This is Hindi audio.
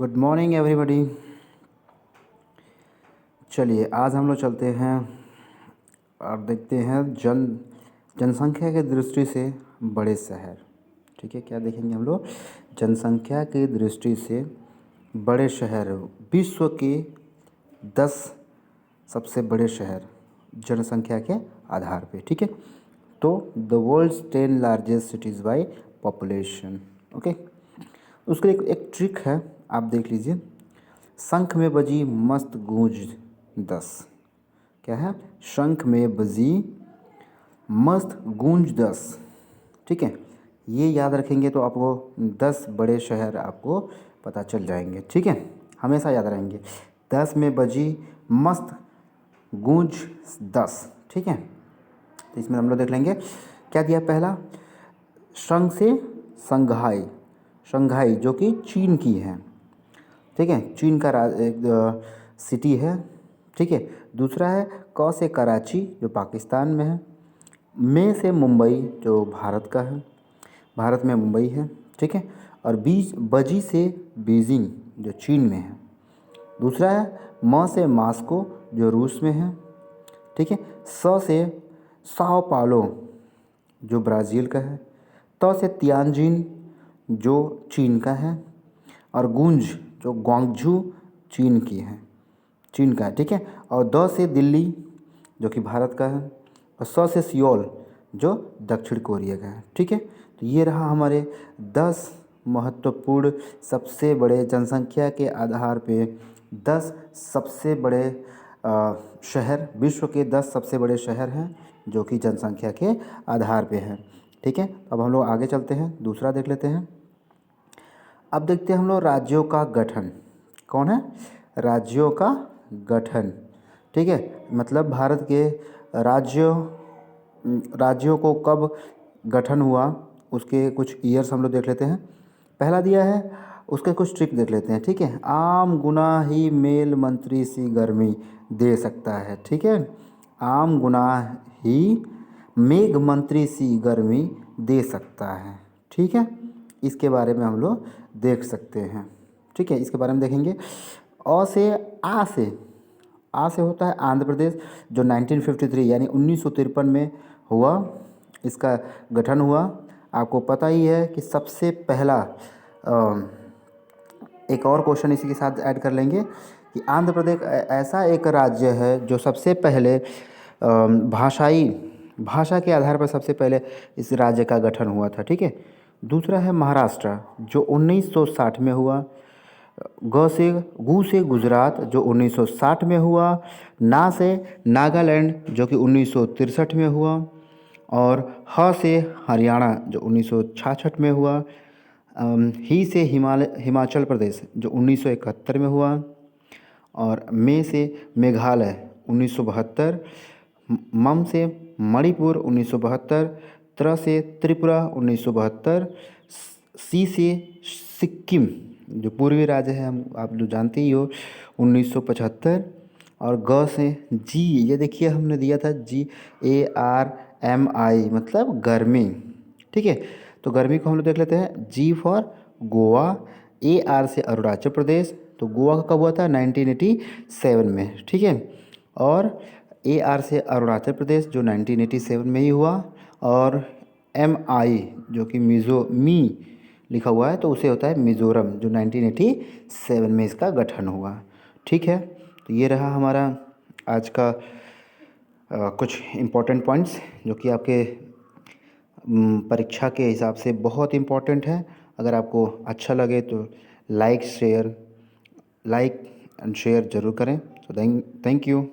Good morning everybody. चलिए आज हम लोग चलते हैं और देखते हैं जनसंख्या की दृष्टि से बड़े शहर। ठीक है, क्या देखेंगे हम लोग? जनसंख्या की दृष्टि से बड़े शहर, विश्व के 10 सबसे बड़े शहर जनसंख्या के आधार पे। ठीक है, तो the world's 10 largest cities by population. Okay, उसके लिए एक ट्रिक है, आप देख लीजिए। शंख में बजी मस्त गूंज 10। क्या है? शंख में बजी मस्त गूंज 10। ठीक है, ये याद रखेंगे तो आपको 10 बड़े शहर आपको पता चल जाएंगे। ठीक है, हमेशा याद रहेंगे। 10 में बजी मस्त गूंज 10। ठीक है, तो इसमें हम लोग देख लेंगे क्या दिया। पहला, शंख से संघाई, शंघाई जो कि चीन की है। ठीक है, चीन का एक सिटी है। ठीक है, दूसरा है क से कराची जो पाकिस्तान में है। में से मुंबई जो भारत का है, भारत में मुंबई है। ठीक है, और बजी से बीजिंग जो चीन में है। दूसरा है म से मास्को जो रूस में है। ठीक है, स से साओ पालो जो ब्राज़ील का है। त से तियानजिन जो चीन का है। और गूंज जो ग्वांगझू चीन की है, चीन का है। ठीक है, और द से दिल्ली जो कि भारत का है। और स से सियोल जो दक्षिण कोरिया का है। ठीक है, तो ये रहा हमारे 10 महत्वपूर्ण सबसे बड़े जनसंख्या के आधार पे 10 सबसे बड़े शहर, विश्व के 10 सबसे बड़े शहर हैं जो कि जनसंख्या के आधार पे हैं। ठीक है, अब हम लोग आगे चलते हैं, दूसरा देख लेते हैं। अब देखते हैं हम लोग राज्यों का गठन। कौन है? राज्यों का गठन। ठीक है, मतलब भारत के राज्यों को कब गठन हुआ उसके कुछ ईयर्स हम लोग देख लेते हैं। पहला दिया है, उसके कुछ ट्रिक देख लेते हैं। ठीक है, आम गुना ही मेल मंत्री सी गर्मी दे सकता है। ठीक है, आम गुना ही मेघ मंत्री सी गर्मी दे सकता है। ठीक है, इसके बारे में हम लोग देख सकते हैं। ठीक है, इसके बारे में देखेंगे। आ से होता है आंध्र प्रदेश जो 1953 यानी 1953 में हुआ, इसका गठन हुआ। आपको पता ही है कि सबसे पहला एक और क्वेश्चन इसी के साथ ऐड कर लेंगे कि आंध्र प्रदेश ऐसा एक राज्य है जो सबसे पहले भाषा के आधार पर सबसे पहले इस राज्य का गठन हुआ था। ठीक है, दूसरा है महाराष्ट्र जो 1960 में हुआ। गू से गुजरात जो 1960 में हुआ। ना से नागालैंड जो कि 1963 में हुआ। और ह से हरियाणा जो 1966 में हुआ। ही से हिमाचल प्रदेश जो 1971 में हुआ। और में से मेघालय 1972। मम से मणिपुर 1972। त्र से त्रिपुरा 1972। सी से सिक्किम जो पूर्वी राज्य है, हम आप लोग जानते ही हो, 1975। और ग से जी, ये देखिए हमने दिया था GARMI मतलब गर्मी। ठीक है, तो गर्मी को हम लोग देख लेते हैं। जी फॉर गोवा। AR से अरुणाचल प्रदेश, तो गोवा का कब हुआ था? 1987 में। ठीक है, और AR से अरुणाचल प्रदेश जो 1987 में ही हुआ। और MI जो कि मी लिखा हुआ है तो उसे होता है मिज़ोरम जो 1987 में इसका गठन हुआ। ठीक है, तो ये रहा हमारा आज का कुछ इम्पोर्टेंट पॉइंट्स जो कि आपके परीक्षा के हिसाब से बहुत इम्पोर्टेंट है। अगर आपको अच्छा लगे तो लाइक एंड शेयर ज़रूर करें। तो थैंक यू।